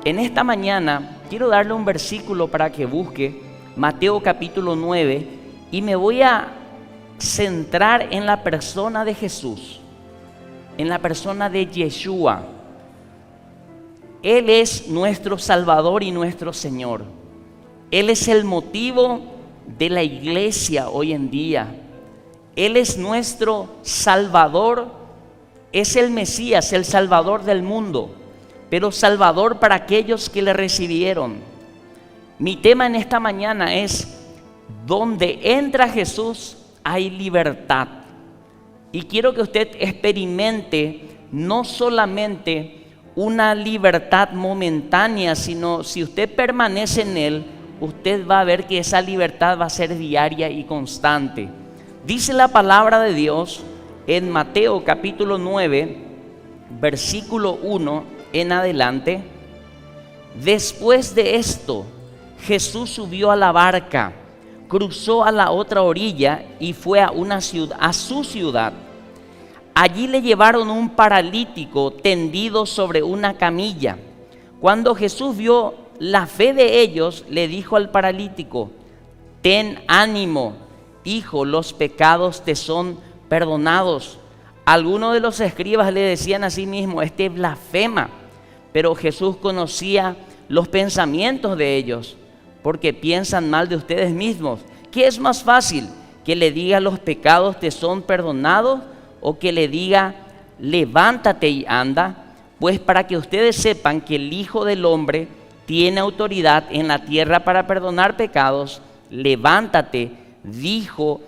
en esta mañana quiero darle un versículo para que busque, Mateo capítulo 9, y me voy a centrar en la persona de Jesús, en la persona de Yeshua. Él es nuestro Salvador y nuestro Señor. Él es el motivo de la iglesia hoy en día. Él es nuestro Salvador, es el Mesías, el Salvador del mundo, pero Salvador para aquellos que le recibieron. Mi tema en esta mañana es: donde entra Jesús hay libertad. Y quiero que usted experimente no solamente una libertad momentánea, sino si usted permanece en Él, usted va a ver que esa libertad va a ser diaria y constante. Dice la palabra de Dios en Mateo capítulo 9, versículo 1 en adelante: después de esto, Jesús subió a la barca, cruzó a la otra orilla y fue a su ciudad. Allí le llevaron un paralítico tendido sobre una camilla. Cuando Jesús vio la fe de ellos, le dijo al paralítico: ten ánimo, hijo, los pecados te son perdonados. Algunos de los escribas le decían a sí mismo: este blasfema. Pero Jesús conocía los pensamientos de ellos, porque piensan mal de ustedes mismos. ¿Qué es más fácil? ¿Que le diga los pecados te son perdonados, o que le diga levántate y anda? Pues para que ustedes sepan que el Hijo del Hombre tiene autoridad en la tierra para perdonar pecados, levántate, dijo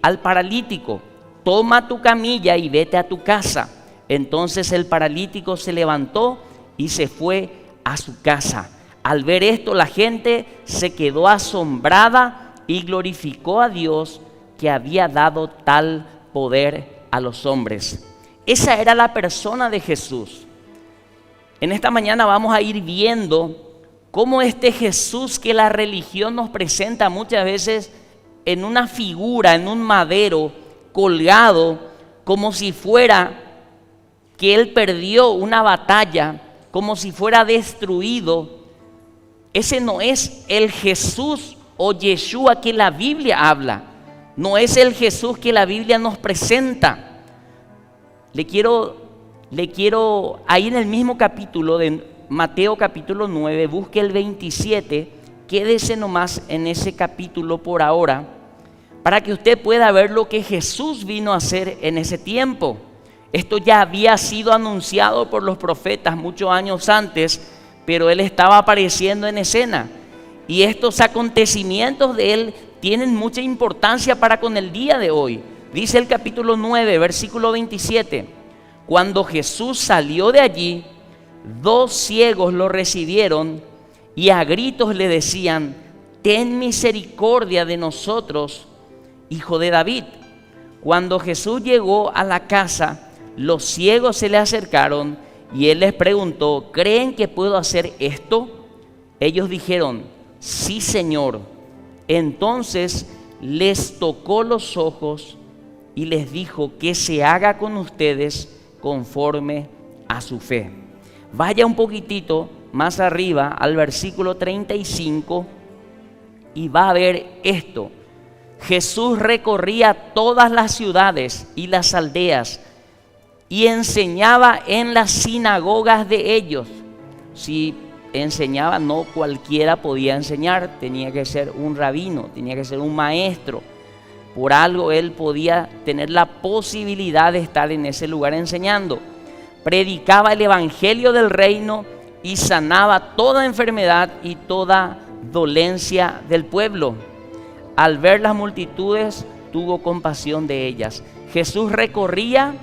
al paralítico, toma tu camilla y vete a tu casa. Entonces el paralítico se levantó y se fue a su casa. Al ver esto, la gente se quedó asombrada y glorificó a Dios, que había dado tal poder a los hombres. Esa era la persona de Jesús. En esta mañana vamos a ir viendo cómo este Jesús que la religión nos presenta muchas veces en una figura, en un madero, colgado, como si fuera que Él perdió una batalla, como si fuera destruido. Ese no es el Jesús o Yeshua que la Biblia habla. No es el Jesús que la Biblia nos presenta. Le quiero ahí en el mismo capítulo de Mateo capítulo 9, busque el 27, quédese nomás en ese capítulo por ahora, para que usted pueda ver lo que Jesús vino a hacer en ese tiempo. Esto ya había sido anunciado por los profetas muchos años antes, pero Él estaba apareciendo en escena. Y estos acontecimientos de Él tienen mucha importancia para con el día de hoy. Dice el capítulo 9, versículo 27: cuando Jesús salió de allí, 2 ciegos lo recibieron y a gritos le decían: ten misericordia de nosotros, hijo de David. Cuando Jesús llegó a la casa, los ciegos se le acercaron y Él les preguntó: ¿creen que puedo hacer esto? Ellos dijeron: sí, Señor. Entonces les tocó los ojos y les dijo: que se haga con ustedes conforme a su fe. Vaya un poquitito más arriba al versículo 35 y va a ver esto. Jesús recorría todas las ciudades y las aldeas y enseñaba en las sinagogas de ellos. Si enseñaba, no cualquiera podía enseñar, tenía que ser un rabino, tenía que ser un maestro. Por algo Él podía tener la posibilidad de estar en ese lugar enseñando. Predicaba el evangelio del reino y sanaba toda enfermedad y toda dolencia del pueblo. Al ver las multitudes, tuvo compasión de ellas. Jesús recorría,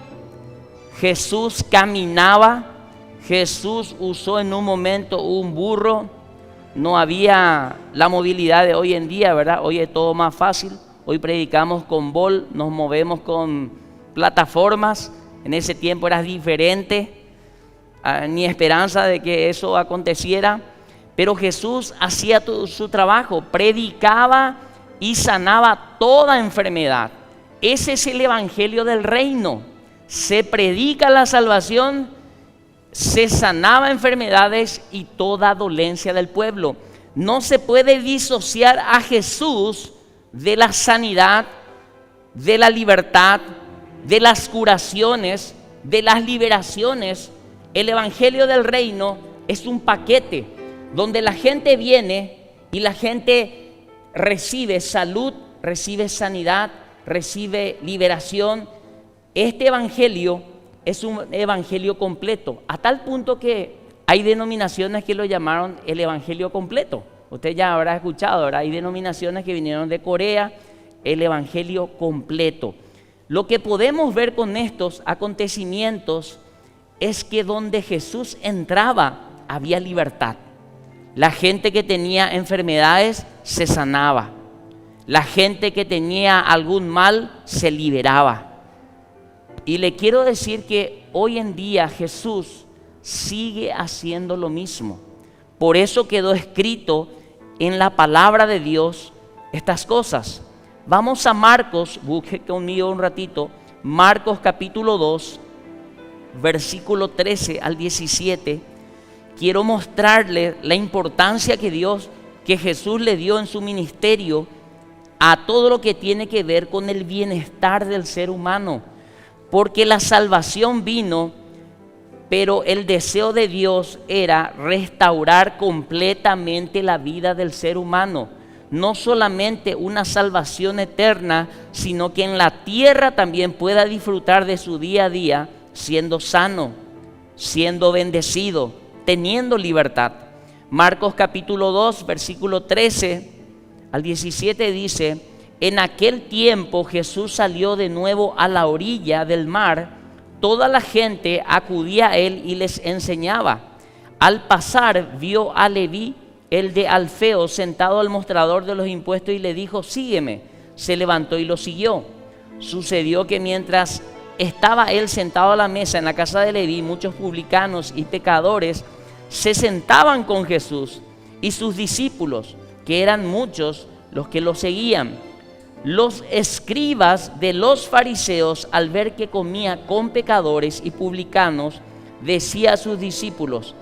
Jesús caminaba, Jesús usó en un momento un burro. No había la movilidad de hoy en día, ¿verdad? Hoy es todo más fácil. Hoy predicamos con Bolt, nos movemos con plataformas. En ese tiempo era diferente, ni esperanza de que eso aconteciera. Pero Jesús hacía su trabajo, predicaba y sanaba toda enfermedad. Ese es el evangelio del reino. Se predica la salvación se sanaba enfermedades y toda dolencia del pueblo. No se puede disociar a Jesús de la sanidad, de la libertad, de las curaciones, de las liberaciones. El Evangelio del Reino es un paquete donde la gente viene y la gente recibe salud, recibe sanidad, recibe liberación. Este Evangelio es un Evangelio completo, a tal punto que hay denominaciones que lo llamaron el Evangelio completo. Usted ya habrá escuchado, ¿verdad? Hay denominaciones que vinieron de Corea, el Evangelio completo. Lo que podemos ver con estos acontecimientos es que donde Jesús entraba había libertad. La gente que tenía enfermedades se sanaba. La gente que tenía algún mal se liberaba. Y le quiero decir que hoy en día Jesús sigue haciendo lo mismo. Por eso quedó escrito en la palabra de Dios estas cosas. Vamos a Marcos, busque conmigo un ratito, Marcos capítulo 2, versículo 13 al 17. Quiero mostrarle la importancia que Jesús le dio en su ministerio a todo lo que tiene que ver con el bienestar del ser humano. Porque la salvación vino, pero el deseo de Dios era restaurar completamente la vida del ser humano. No solamente una salvación eterna, sino que en la tierra también pueda disfrutar de su día a día, siendo sano, siendo bendecido, teniendo libertad. Marcos capítulo 2, versículo 13 al 17 dice: en aquel tiempo Jesús salió de nuevo a la orilla del mar. Toda la gente acudía a él y les enseñaba. Al pasar vio a Leví, el de Alfeo, sentado al mostrador de los impuestos y le dijo: sígueme. Se levantó y lo siguió. Sucedió que mientras estaba él sentado a la mesa en la casa de Leví, muchos publicanos y pecadores se sentaban con Jesús y sus discípulos, que eran muchos los que lo seguían. Los escribas de los fariseos, al ver que comía con pecadores y publicanos, decía a sus discípulos: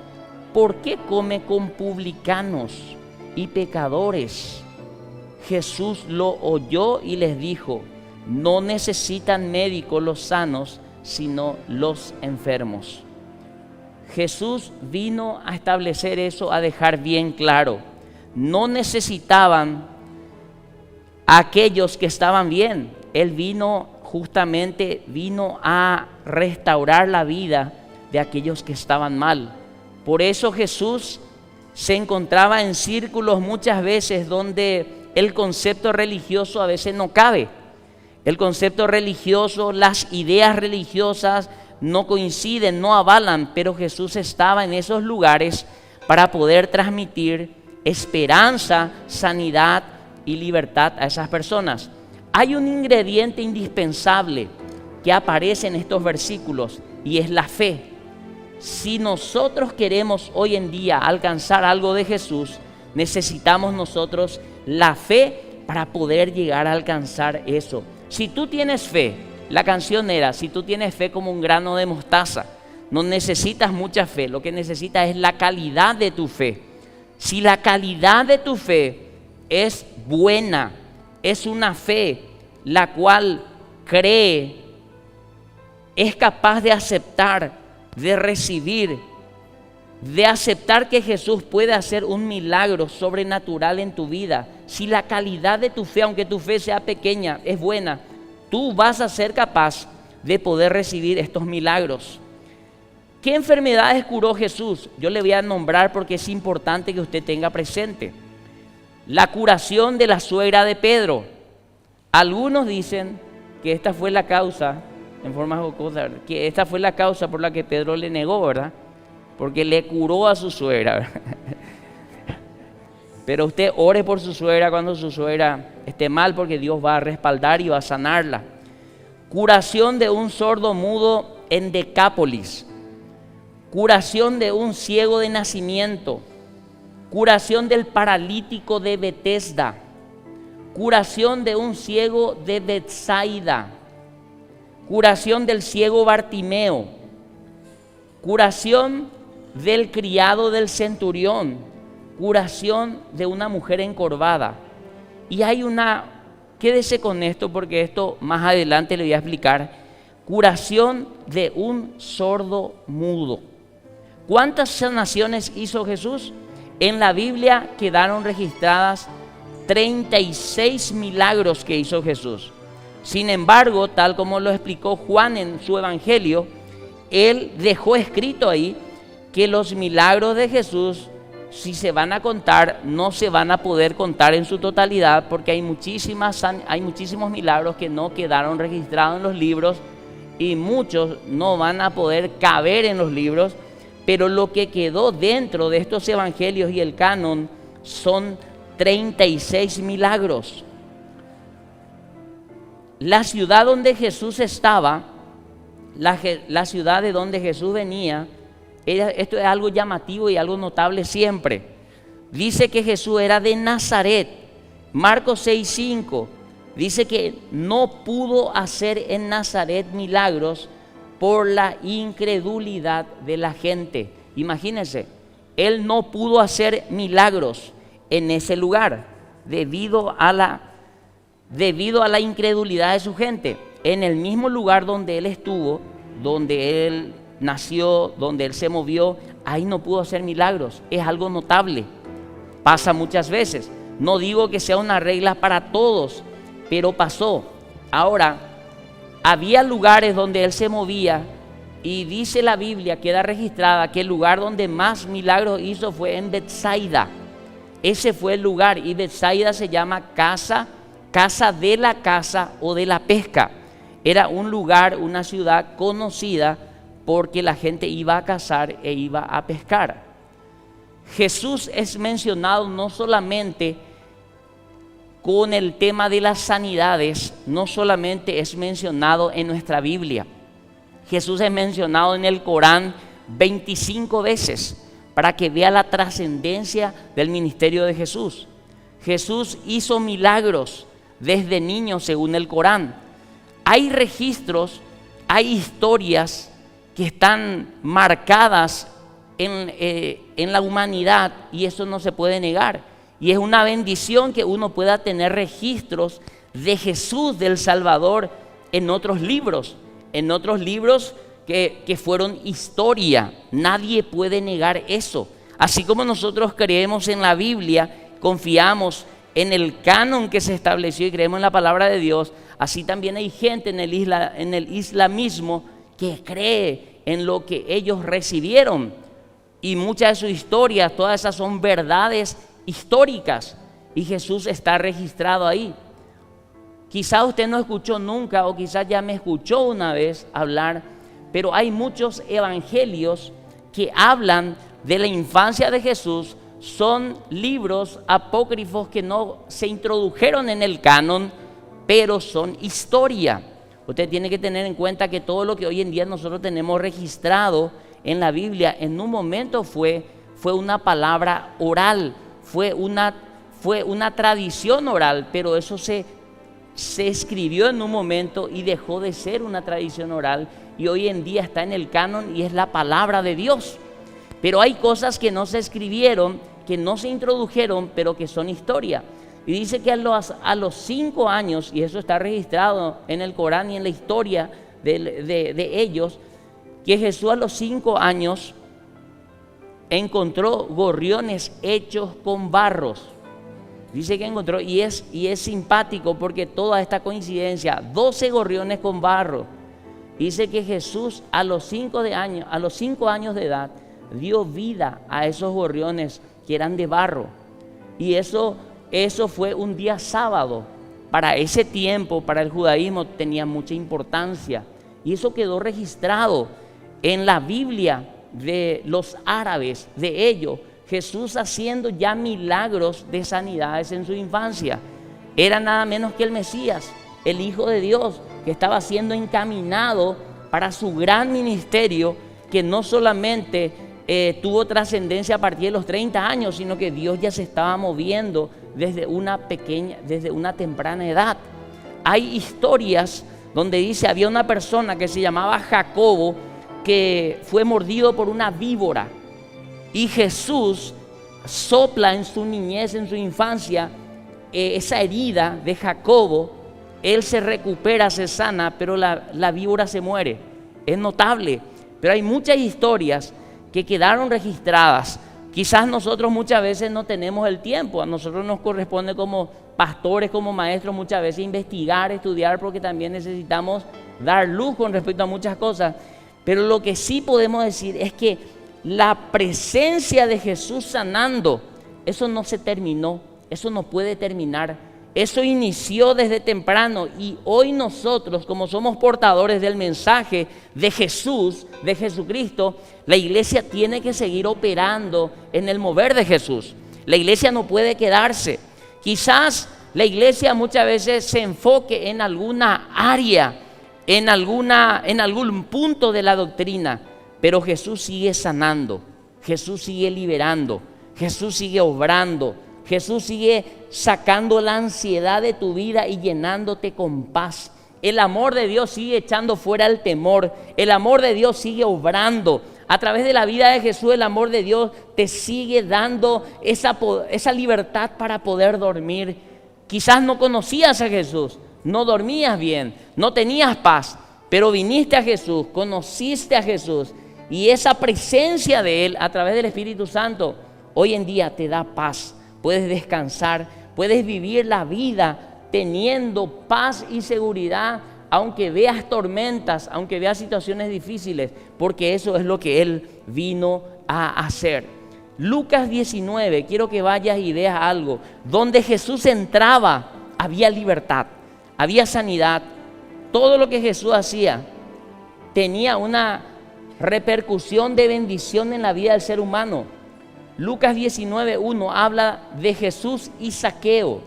¿por qué come con publicanos y pecadores? Jesús lo oyó y les dijo: no necesitan médico los sanos, sino los enfermos. Jesús vino a establecer eso, a dejar bien claro. No necesitaban aquellos que estaban bien. Él vino a restaurar la vida de aquellos que estaban mal. Por eso Jesús se encontraba en círculos muchas veces donde el concepto religioso a veces no cabe. El concepto religioso, las ideas religiosas no coinciden, no avalan, pero Jesús estaba en esos lugares para poder transmitir esperanza, sanidad y libertad a esas personas. Hay un ingrediente indispensable que aparece en estos versículos y es la fe. Si nosotros queremos hoy en día alcanzar algo de Jesús, necesitamos nosotros la fe para poder llegar a alcanzar eso. Si tú tienes fe, la canción era: si tú tienes fe como un grano de mostaza, no necesitas mucha fe, lo que necesitas es la calidad de tu fe. Si la calidad de tu fe es buena, es una fe la cual cree, es capaz de aceptar, de recibir, de aceptar que Jesús puede hacer un milagro sobrenatural en tu vida. Si la calidad de tu fe, aunque tu fe sea pequeña, es buena, tú vas a ser capaz de poder recibir estos milagros. ¿Qué enfermedades curó Jesús? Yo le voy a nombrar porque es importante que usted tenga presente. La curación de la suegra de Pedro. Algunos dicen que esta fue la causa, en forma jocosa, que esta fue la causa por la que Pedro le negó, ¿verdad? Porque le curó a su suegra. Pero usted ore por su suegra cuando su suegra esté mal, porque Dios va a respaldar y va a sanarla. Curación de un sordo mudo en Decápolis. Curación de un ciego de nacimiento. Curación del paralítico de Betesda. Curación de un ciego de Betsaida. Curación del ciego Bartimeo. curación del criado del centurión, curación de una mujer encorvada. Y hay quédese con esto porque esto más adelante le voy a explicar, curación de un sordo mudo. ¿Cuántas sanaciones hizo Jesús? En la Biblia quedaron registradas 36 milagros que hizo Jesús. Sin embargo, tal como lo explicó Juan en su evangelio, él dejó escrito ahí que los milagros de Jesús, si se van a contar, no se van a poder contar en su totalidad, porque hay muchísimos milagros que no quedaron registrados en los libros y muchos no van a poder caber en los libros, pero lo que quedó dentro de estos evangelios y el canon son 36 milagros. La ciudad donde Jesús estaba, la ciudad de donde Jesús venía, esto es algo llamativo y algo notable siempre. Dice que Jesús era de Nazaret. Marcos 6:5 dice que no pudo hacer en Nazaret milagros por la incredulidad de la gente. Imagínense, él no pudo hacer milagros en ese lugar debido a la incredulidad de su gente. En el mismo lugar donde él estuvo, donde él nació, donde él se movió, ahí no pudo hacer milagros. Es algo notable, pasa muchas veces. No digo que sea una regla para todos, pero pasó. Ahora, había lugares donde él se movía y dice la Biblia, queda registrada que el lugar donde más milagros hizo fue en Betsaida. Ese fue el lugar, y Betsaida se llama casa de la caza o de la pesca. Era un lugar, una ciudad conocida porque la gente iba a cazar e iba a pescar. Jesús es mencionado no solamente con el tema de las sanidades, no solamente es mencionado en nuestra Biblia. Jesús es mencionado en el Corán 25 veces para que vea la trascendencia del ministerio de Jesús. Jesús hizo milagros desde niño según el Corán. Hay registros, hay historias que están marcadas en la humanidad y eso no se puede negar. Y es una bendición que uno pueda tener registros de Jesús, del Salvador, en otros libros que fueron historia. Nadie puede negar eso. Así como nosotros creemos en la Biblia, confiamos en el canon que se estableció y creemos en la palabra de Dios, así también hay gente en el islamismo que cree en lo que ellos recibieron. Y muchas de sus historias, todas esas son verdades históricas y Jesús está registrado ahí. Quizá usted no escuchó nunca o quizás ya me escuchó una vez hablar, pero hay muchos evangelios que hablan de la infancia de Jesús. Son libros apócrifos que no se introdujeron en el canon, pero son historia. Usted tiene que tener en cuenta que todo lo que hoy en día nosotros tenemos registrado en la Biblia, en un momento fue una palabra oral, fue una tradición oral, pero eso se escribió en un momento y dejó de ser una tradición oral y hoy en día está en el canon y es la palabra de Dios. Pero hay cosas que no se escribieron, que no se introdujeron, pero que son historia. Y dice que a los 5 años, y eso está registrado en el Corán y en la historia de ellos, que Jesús a los 5 años encontró gorriones hechos con barros. Dice que encontró, y es simpático porque toda esta coincidencia, 12 gorriones con barro. Dice que Jesús a los 5 años de edad dio vida a esos gorriones que eran de barro. Y eso fue un día sábado. Para ese tiempo, para el judaísmo, tenía mucha importancia. Y eso quedó registrado en la Biblia de los árabes, de ellos. Jesús haciendo ya milagros de sanidades en su infancia. Era nada menos que el Mesías, el Hijo de Dios, que estaba siendo encaminado para su gran ministerio, que no solamente tuvo trascendencia a partir de los 30 años, sino que Dios ya se estaba moviendo desde una temprana edad. Hay historias donde dice, había una persona que se llamaba Jacobo, que fue mordido por una víbora. Y Jesús sopla en su niñez, en su infancia, esa herida de Jacobo. Él se recupera, se sana, pero la víbora se muere. Es notable, pero hay muchas historias que quedaron registradas. Quizás nosotros muchas veces no tenemos el tiempo. A nosotros nos corresponde como pastores, como maestros, muchas veces investigar, estudiar, porque también necesitamos dar luz con respecto a muchas cosas. Pero lo que sí podemos decir es que la presencia de Jesús sanando, eso no se terminó, eso no puede terminar. Eso inició desde temprano, y hoy nosotros, como somos portadores del mensaje de Jesús, de Jesucristo, la iglesia tiene que seguir operando en el mover de Jesús. La iglesia no puede quedarse. Quizás la iglesia muchas veces se enfoque en alguna área, en algún punto de la doctrina, pero Jesús sigue sanando, Jesús sigue liberando, Jesús sigue obrando, Jesús sigue sacando la ansiedad de tu vida y llenándote con paz. El amor de Dios sigue echando fuera el temor. El amor de Dios sigue obrando. A través de la vida de Jesús, el amor de Dios te sigue dando esa libertad para poder dormir. Quizás no conocías a Jesús, no dormías bien, no tenías paz, pero viniste a Jesús, conociste a Jesús, y esa presencia de Él a través del Espíritu Santo hoy en día te da paz. Puedes descansar, puedes vivir la vida teniendo paz y seguridad, aunque veas tormentas, aunque veas situaciones difíciles, porque eso es lo que Él vino a hacer. Lucas 19, quiero que vayas y veas algo. Donde Jesús entraba, había libertad, había sanidad. Todo lo que Jesús hacía tenía una repercusión de bendición en la vida del ser humano. Lucas 19:1 habla de Jesús y Zaqueo.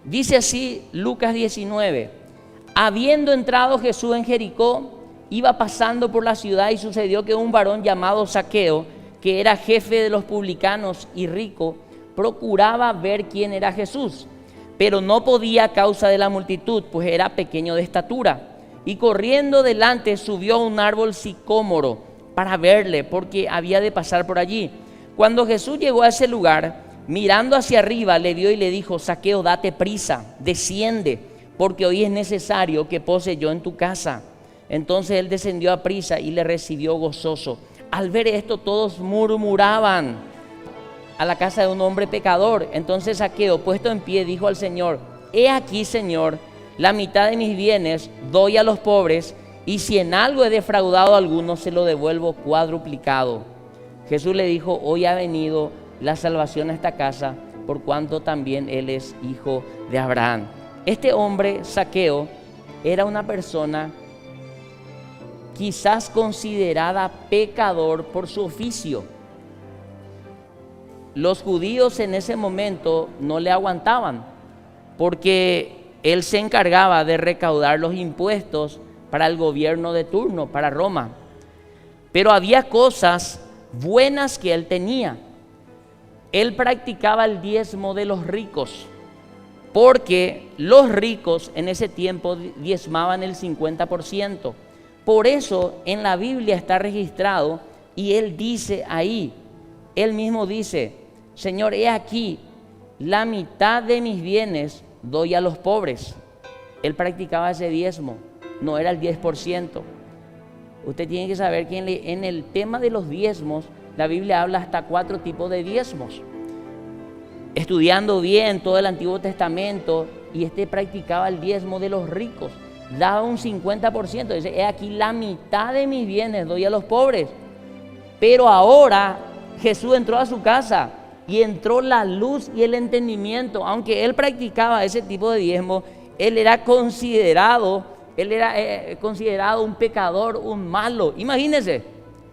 Dice así Lucas 19: habiendo entrado Jesús en Jericó, iba pasando por la ciudad, y sucedió que un varón llamado Zaqueo, que era jefe de los publicanos y rico, procuraba ver quién era Jesús, pero no podía a causa de la multitud, pues era pequeño de estatura. Y corriendo delante subió a un árbol sicómoro para verle, porque había de pasar por allí. Cuando Jesús llegó a ese lugar, mirando hacia arriba, le vio y le dijo: Zaqueo, date prisa, desciende, porque hoy es necesario que pose yo en tu casa. Entonces él descendió a prisa y le recibió gozoso. Al ver esto, todos murmuraban: a la casa de un hombre pecador. Entonces Zaqueo, puesto en pie, dijo al Señor: he aquí, Señor, la mitad de mis bienes doy a los pobres, y si en algo he defraudado a alguno, se lo devuelvo cuadruplicado. Jesús le dijo: hoy ha venido la salvación a esta casa, por cuanto también él es hijo de Abraham. Este hombre, Zaqueo, era una persona quizás considerada pecador por su oficio. Los judíos en ese momento no le aguantaban, porque él se encargaba de recaudar los impuestos para el gobierno de turno, para Roma. Pero había cosas buenas que él tenía. Él practicaba el diezmo de los ricos, porque los ricos en ese tiempo diezmaban el 50%. Por eso en la Biblia está registrado, y él dice ahí, él mismo dice: Señor, he aquí, la mitad de mis bienes doy a los pobres. Él practicaba ese diezmo, no era el 10%. Usted tiene que saber que en el tema de los diezmos, la Biblia habla hasta 4 tipos de diezmos. Estudiando bien todo el Antiguo Testamento, y practicaba el diezmo de los ricos, daba un 50%. Dice: he aquí, la mitad de mis bienes doy a los pobres. Pero ahora Jesús entró a su casa, y entró la luz y el entendimiento. Aunque él practicaba ese tipo de diezmo, él era considerado un pecador, un malo. Imagínense,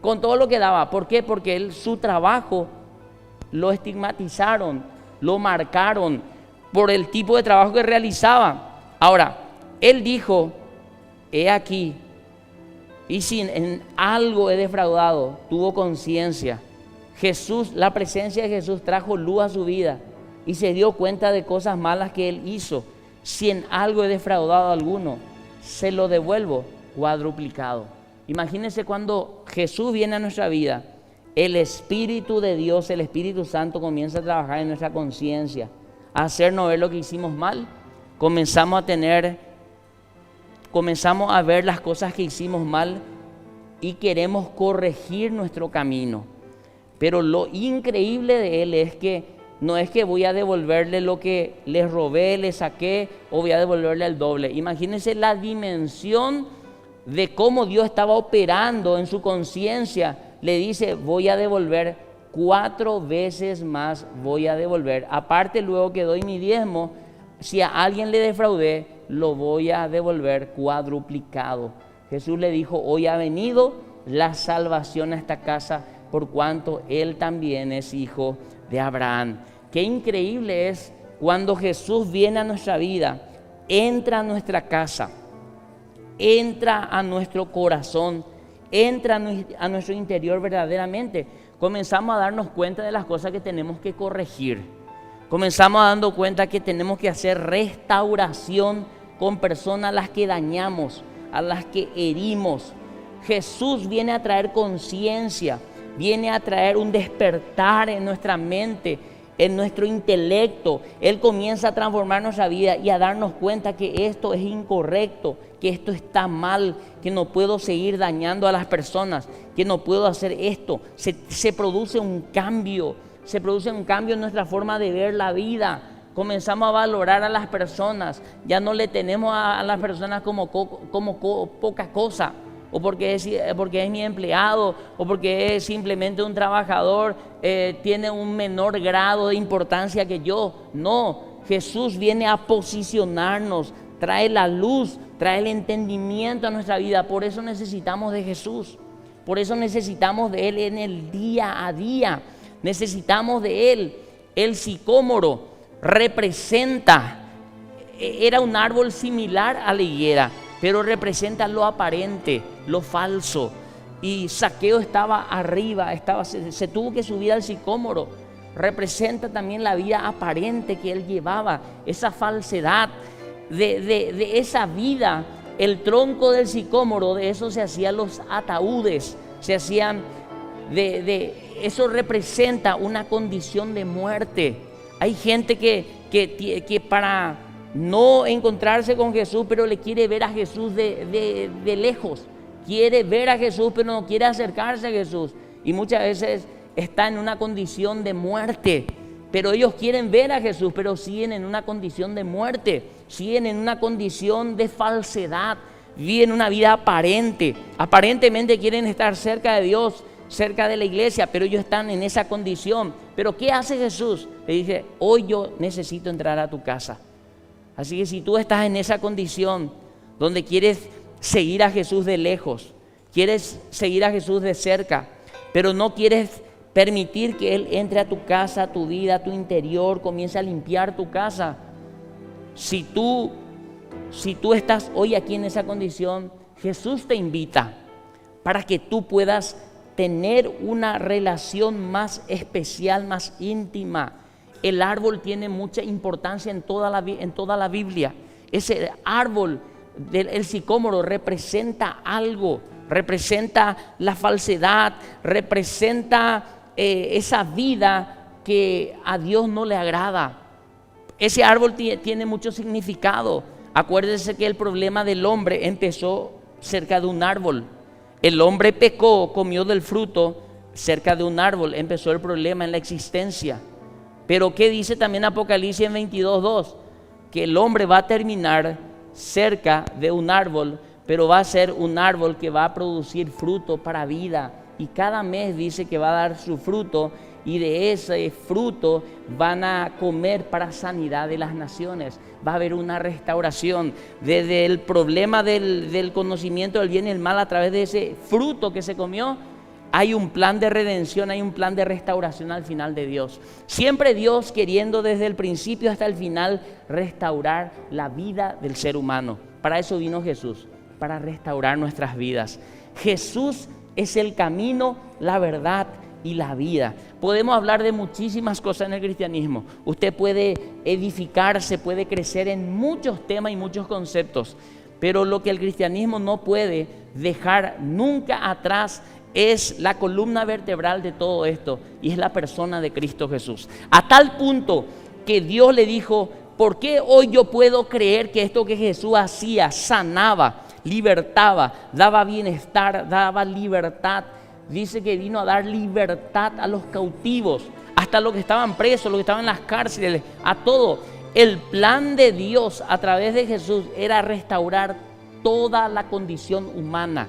con todo lo que daba. ¿Por qué? Porque su trabajo lo estigmatizaron, lo marcaron por el tipo de trabajo que realizaba. Ahora, él dijo: he aquí, y si en algo he defraudado, tuvo conciencia. Jesús, la presencia de Jesús trajo luz a su vida, y se dio cuenta de cosas malas que él hizo. Si en algo he defraudado a alguno, se lo devuelvo cuadruplicado. Imagínense cuando Jesús viene a nuestra vida, el Espíritu de Dios, el Espíritu Santo comienza a trabajar en nuestra conciencia, a hacernos ver lo que hicimos mal. Comenzamos a ver las cosas que hicimos mal y queremos corregir nuestro camino. Pero lo increíble de Él es que no es que voy a devolverle lo que le robé, le saqué, o voy a devolverle el doble. Imagínense la dimensión de cómo Dios estaba operando en su conciencia. Le dice, voy a devolver 4 veces más, voy a devolver. Aparte, luego que doy mi diezmo, si a alguien le defraudé, lo voy a devolver cuadruplicado. Jesús le dijo, hoy ha venido la salvación a esta casa, por cuanto Él también es hijo de Abraham. Qué increíble es cuando Jesús viene a nuestra vida, entra a nuestra casa, entra a nuestro corazón, entra a nuestro interior verdaderamente. Comenzamos a darnos cuenta de las cosas que tenemos que corregir. Comenzamos a darnos cuenta que tenemos que hacer restauración con personas a las que dañamos, a las que herimos. Jesús viene a traer conciencia, viene a traer un despertar en nuestra mente, en nuestro intelecto. Él comienza a transformar nuestra vida y a darnos cuenta que esto es incorrecto, que esto está mal, que no puedo seguir dañando a las personas, que no puedo hacer esto. Se produce un cambio en nuestra forma de ver la vida. Comenzamos a valorar a las personas, ya no le tenemos a las personas como poca cosa, o porque es mi empleado, o porque es simplemente un trabajador, tiene un menor grado de importancia que yo. No, Jesús viene a posicionarnos, trae la luz, trae el entendimiento a nuestra vida. Por eso necesitamos de Jesús, por eso necesitamos de Él en el día a día, necesitamos de Él. El sicómoro era un árbol similar a la higuera, pero representa lo aparente, lo falso. Y Zaqueo estaba arriba, se tuvo que subir al sicómoro. Representa también la vida aparente que él llevaba, esa falsedad. De esa vida, el tronco del sicómoro, de eso se hacían los ataúdes, eso representa una condición de muerte. Hay gente que para no encontrarse con Jesús, pero le quiere ver a Jesús de lejos. Quiere ver a Jesús, pero no quiere acercarse a Jesús. Y muchas veces está en una condición de muerte. Pero ellos quieren ver a Jesús, pero siguen en una condición de muerte. Siguen en una condición de falsedad. Viven una vida aparente. Aparentemente quieren estar cerca de Dios, cerca de la iglesia, pero ellos están en esa condición. Pero ¿qué hace Jesús? Le dice, hoy yo necesito entrar a tu casa. Así que si tú estás en esa condición donde quieres seguir a Jesús de lejos, quieres seguir a Jesús de cerca, pero no quieres permitir que Él entre a tu casa, a tu vida, a tu interior, comience a limpiar tu casa. Si tú estás hoy aquí en esa condición, Jesús te invita para que tú puedas tener una relación más especial, más íntima. El árbol tiene mucha importancia en toda la Biblia. Ese árbol del sicómoro representa algo, representa la falsedad, representa esa vida que a Dios no le agrada. Ese árbol tiene mucho significado. Acuérdense que el problema del hombre empezó cerca de un árbol. El hombre pecó, comió del fruto cerca de un árbol, empezó el problema en la existencia. Pero ¿qué dice también Apocalipsis 22:2? Que el hombre va a terminar cerca de un árbol, pero va a ser un árbol que va a producir fruto para vida. Y cada mes dice que va a dar su fruto, y de ese fruto van a comer para sanidad de las naciones. Va a haber una restauración desde el problema del conocimiento del bien y el mal. A través de ese fruto que se comió, hay un plan de redención, hay un plan de restauración al final de Dios. Siempre Dios queriendo desde el principio hasta el final restaurar la vida del ser humano. Para eso vino Jesús, para restaurar nuestras vidas. Jesús es el camino, la verdad y la vida. Podemos hablar de muchísimas cosas en el cristianismo. Usted puede edificarse, puede crecer en muchos temas y muchos conceptos, pero lo que el cristianismo no puede dejar nunca atrás es la columna vertebral de todo esto, y es la persona de Cristo Jesús. A tal punto que Dios le dijo: ¿por qué hoy yo puedo creer que esto que Jesús hacía, sanaba, libertaba, daba bienestar, daba libertad? Dice que vino a dar libertad a los cautivos, hasta los que estaban presos, los que estaban en las cárceles, a todo. El plan de Dios a través de Jesús era restaurar toda la condición humana.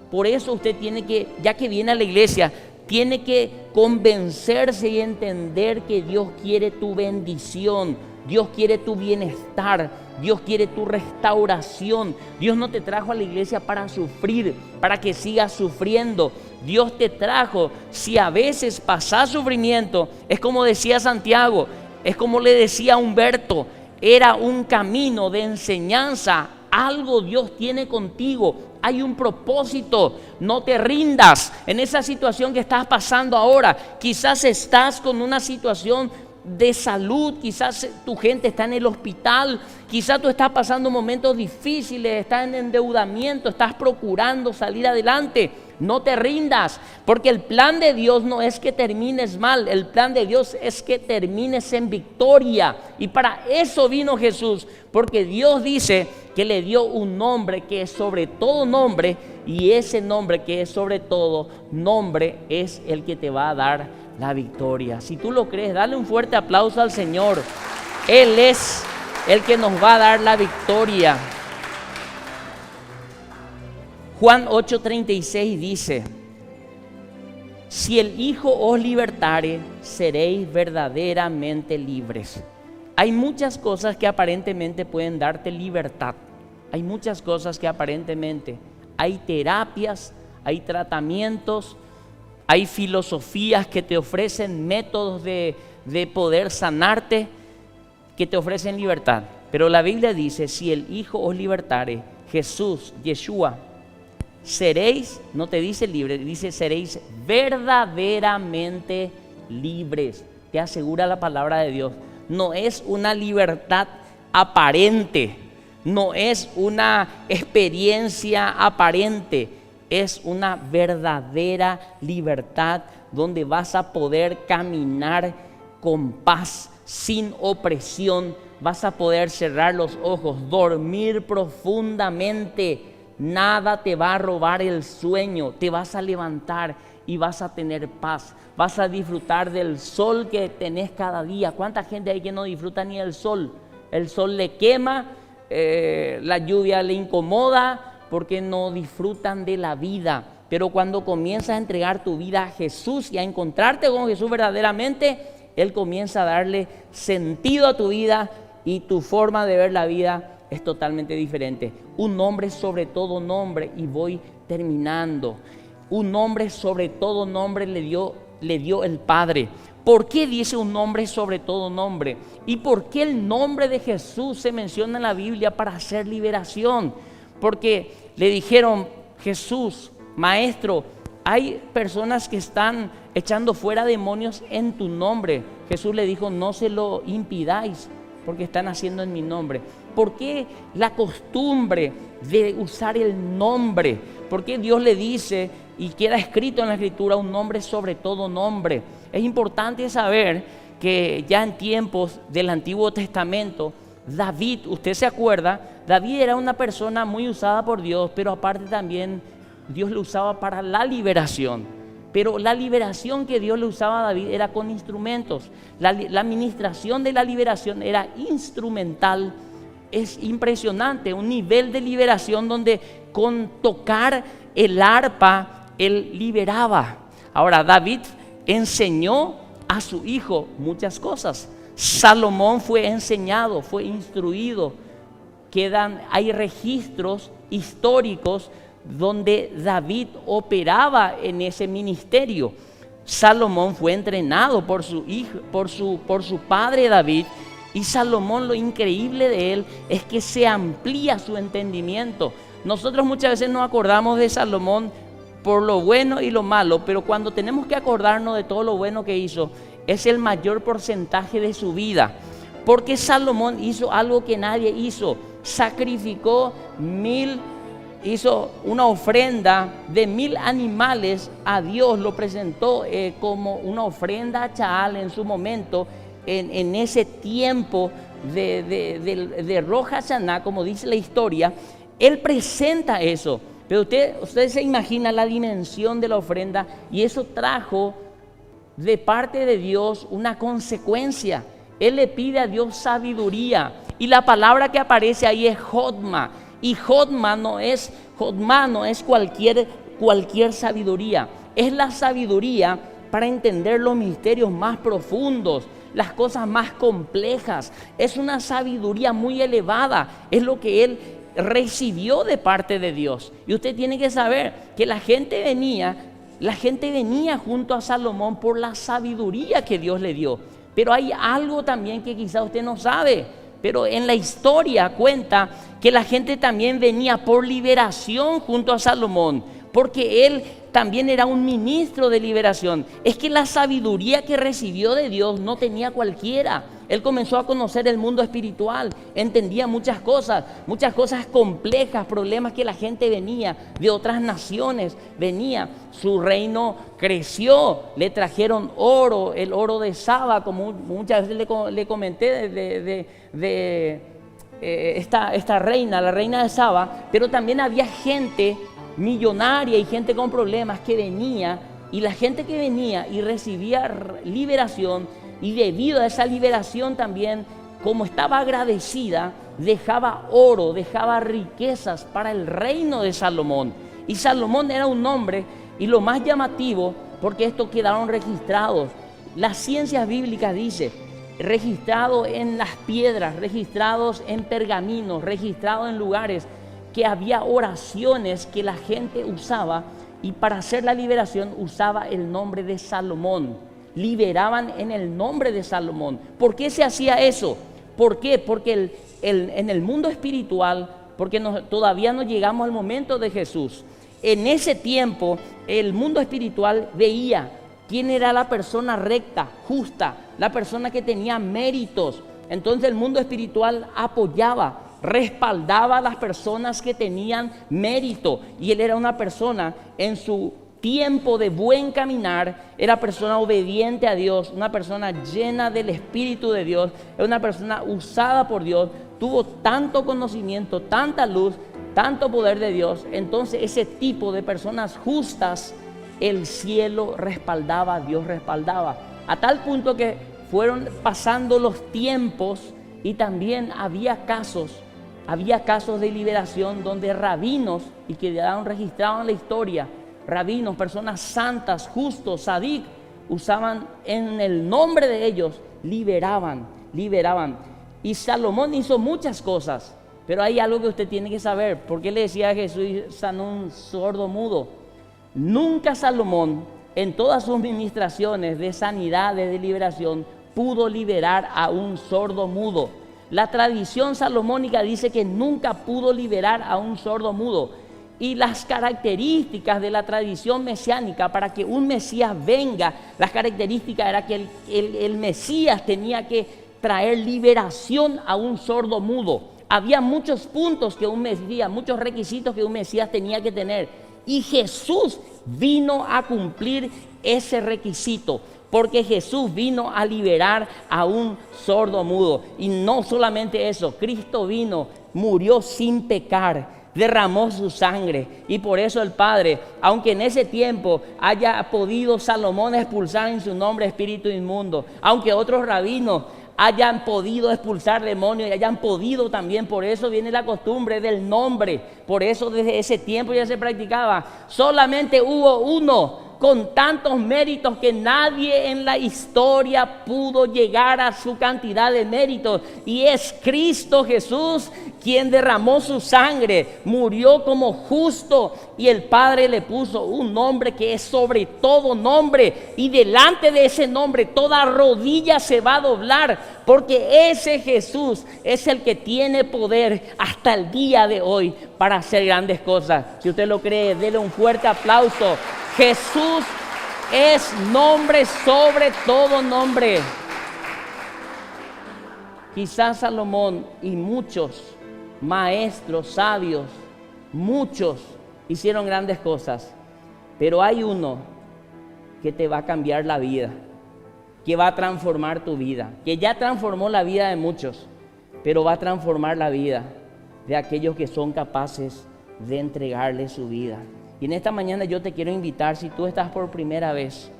Por eso usted tiene que, ya que viene a la iglesia, tiene que convencerse y entender que Dios quiere tu bendición, Dios quiere tu bienestar, Dios quiere tu restauración. Dios no te trajo a la iglesia para sufrir, para que sigas sufriendo. Dios te trajo, si a veces pasás sufrimiento, es como decía Santiago, es como le decía Humberto, era un camino de enseñanza. Algo Dios tiene contigo, hay un propósito. No te rindas en esa situación que estás pasando ahora. Quizás estás con una situación de salud, quizás tu gente está en el hospital, quizás tú estás pasando momentos difíciles, estás en endeudamiento, estás procurando salir adelante. No te rindas, porque el plan de Dios no es que termines mal, el plan de Dios es que termines en victoria. Y para eso vino Jesús, porque Dios dice que le dio un nombre que es sobre todo nombre, y ese nombre que es sobre todo nombre es el que te va a dar la victoria. Si tú lo crees, dale un fuerte aplauso al Señor. Él es el que nos va a dar la victoria. Juan 8:36 dice: si el Hijo os libertare, seréis verdaderamente libres. Hay muchas cosas que aparentemente pueden darte libertad. Hay muchas cosas que aparentemente, hay terapias, hay tratamientos, hay filosofías que te ofrecen métodos de poder sanarte, que te ofrecen libertad. Pero la Biblia dice: si el Hijo os libertare, Jesús, Yeshua, seréis, no te dice libre, dice seréis verdaderamente libres. Te asegura la palabra de Dios. No es una libertad aparente, no es una experiencia aparente, es una verdadera libertad donde vas a poder caminar con paz, sin opresión. Vas a poder cerrar los ojos, dormir profundamente. Nada te va a robar el sueño. Te vas a levantar y vas a tener paz. Vas a disfrutar del sol que tenés cada día. ¿Cuánta gente hay que no disfruta ni del sol? El sol le quema, la lluvia le incomoda, porque no disfrutan de la vida. Pero cuando comienzas a entregar tu vida a Jesús y a encontrarte con Jesús verdaderamente, Él comienza a darle sentido a tu vida, y tu forma de ver la vida es totalmente diferente. Un nombre sobre todo nombre, y voy terminando. Un nombre sobre todo nombre le dio el Padre. ¿Por qué dice un nombre sobre todo nombre? ¿Y por qué el nombre de Jesús se menciona en la Biblia para hacer liberación? Porque le dijeron: Jesús, Maestro, hay personas que están echando fuera demonios en tu nombre. Jesús le dijo: no se lo impidáis, porque están haciendo en mi nombre. ¿Por qué la costumbre de usar el nombre? ¿Por qué Dios le dice, y queda escrito en la Escritura, un nombre sobre todo nombre? Es importante saber que ya en tiempos del Antiguo Testamento, David, usted se acuerda, David era una persona muy usada por Dios, pero aparte también Dios lo usaba para la liberación. Pero la liberación que Dios le usaba a David era con instrumentos. La administración de la liberación era instrumental. Es impresionante, un nivel de liberación donde con tocar el arpa él liberaba. Ahora, David enseñó a su hijo muchas cosas. Salomón fue enseñado, fue instruido. Hay registros históricos donde David operaba en ese ministerio. Salomón fue entrenado por su hijo, por su padre David. Y Salomón, lo increíble de él es que se amplía su entendimiento. Nosotros muchas veces nos acordamos de Salomón por lo bueno y lo malo, pero cuando tenemos que acordarnos de todo lo bueno que hizo, es el mayor porcentaje de su vida. Porque Salomón hizo algo que nadie hizo, sacrificó hizo una ofrenda de 1000 animales a Dios, lo presentó como una ofrenda a Chaal en su momento, en ese tiempo de Rosh Hashaná, como dice la historia. Él presenta eso, pero usted se imagina la dimensión de la ofrenda, y eso trajo de parte de Dios una consecuencia. Él le pide a Dios sabiduría, y la palabra que aparece ahí es Jodma, y Jodma no es cualquier sabiduría, es la sabiduría para entender los misterios más profundos, las cosas más complejas. Es una sabiduría muy elevada, es lo que él recibió de parte de Dios. Y usted tiene que saber que la gente venía junto a Salomón por la sabiduría que Dios le dio. Pero hay algo también que quizá usted no sabe, pero en la historia cuenta que la gente también venía por liberación junto a Salomón, porque él también era un ministro de liberación. Es que la sabiduría que recibió de Dios no tenía cualquiera. Él comenzó a conocer el mundo espiritual, entendía muchas cosas complejas, problemas que la gente venía de otras naciones, su reino creció, le trajeron oro, el oro de Saba, como muchas veces le comenté de esta reina, la reina de Saba. Pero también había gente millonaria y gente con problemas que venía, y la gente que venía y recibía liberación, y debido a esa liberación también, como estaba agradecida, dejaba oro, dejaba riquezas para el reino de Salomón. Y Salomón era un hombre, y lo más llamativo, porque esto quedaron registrados, las ciencias bíblicas dice, registrados en las piedras, registrados en pergaminos, registrados en lugares, que había oraciones que la gente usaba, y para hacer la liberación usaba el nombre de Salomón. Liberaban en el nombre de Salomón. ¿Por qué se hacía eso? ¿Por qué? Porque en el mundo espiritual, porque todavía no llegamos al momento de Jesús. En ese tiempo, el mundo espiritual veía quién era la persona recta, justa, la persona que tenía méritos. Entonces el mundo espiritual apoyaba, respaldaba a las personas que tenían mérito, y él era una persona en su tiempo de buen caminar, era persona obediente a Dios, una persona llena del Espíritu de Dios, era una persona usada por Dios, tuvo tanto conocimiento, tanta luz, tanto poder de Dios. Entonces ese tipo de personas justas, el cielo respaldaba, Dios respaldaba, a tal punto que fueron pasando los tiempos, y también había casos de liberación donde rabinos, y que quedaron registrados en la historia, rabinos, personas santas, justos, sadik, usaban en el nombre de ellos, liberaban. Y Salomón hizo muchas cosas, pero hay algo que usted tiene que saber. ¿Por qué le decía a Jesús sanó un sordo mudo? Nunca Salomón, en todas sus ministraciones de sanidad, de liberación, pudo liberar a un sordo mudo. La tradición salomónica dice que nunca pudo liberar a un sordo mudo. Y las características de la tradición mesiánica para que un Mesías venga, las características era que el Mesías tenía que traer liberación a un sordo mudo. Había muchos puntos que un Mesías, muchos requisitos que un Mesías tenía que tener. Y Jesús vino a cumplir ese requisito, porque Jesús vino a liberar a un sordo mudo. Y no solamente eso, Cristo vino, murió sin pecar, derramó su sangre, y por eso el Padre, aunque en ese tiempo haya podido Salomón expulsar en su nombre espíritu inmundo, aunque otros rabinos hayan podido expulsar demonios y hayan podido también, por eso viene la costumbre del nombre, por eso desde ese tiempo ya se practicaba. Solamente hubo uno con tantos méritos que nadie en la historia pudo llegar a su cantidad de méritos. Y es Cristo Jesús quien derramó su sangre, murió como justo, y el Padre le puso un nombre que es sobre todo nombre, y delante de ese nombre toda rodilla se va a doblar, porque ese Jesús es el que tiene poder hasta el día de hoy para hacer grandes cosas. Si usted lo cree, déle un fuerte aplauso. Jesús es nombre sobre todo nombre. Quizás Salomón y muchos maestros, sabios, muchos hicieron grandes cosas, pero hay uno que te va a cambiar la vida, que va a transformar tu vida, que ya transformó la vida de muchos, pero va a transformar la vida de aquellos que son capaces de entregarle su vida. Y en esta mañana yo te quiero invitar, si tú estás por primera vez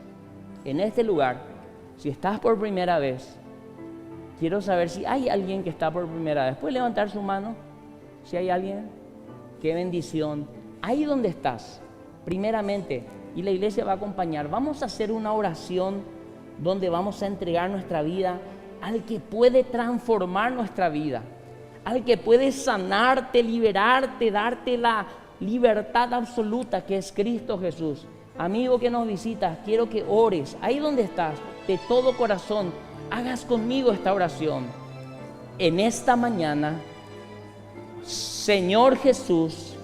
en este lugar, si estás por primera vez, quiero saber si hay alguien que está por primera vez. ¿Puedes levantar su mano? Si hay alguien, qué bendición. Ahí donde estás, primeramente, y la iglesia va a acompañar, vamos a hacer una oración donde vamos a entregar nuestra vida al que puede transformar nuestra vida, al que puede sanarte, liberarte, darte la libertad absoluta que es Cristo Jesús. Amigo que nos visitas, quiero que ores ahí donde estás, de todo corazón, hagas conmigo esta oración. En esta mañana, Señor Jesús,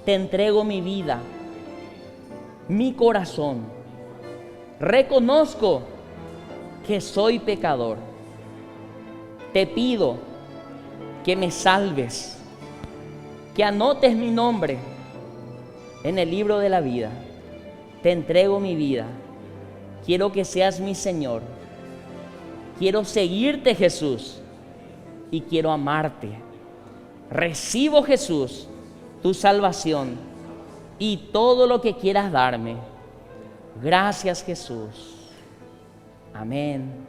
te entrego mi vida, mi corazón. Reconozco que soy pecador. Te pido que me salves, que anotes mi nombre en el libro de la vida. Te entrego mi vida. Quiero que seas mi Señor. Quiero seguirte, Jesús, y quiero amarte. Recibo, Jesús, tu salvación y todo lo que quieras darme. Gracias, Jesús. Amén.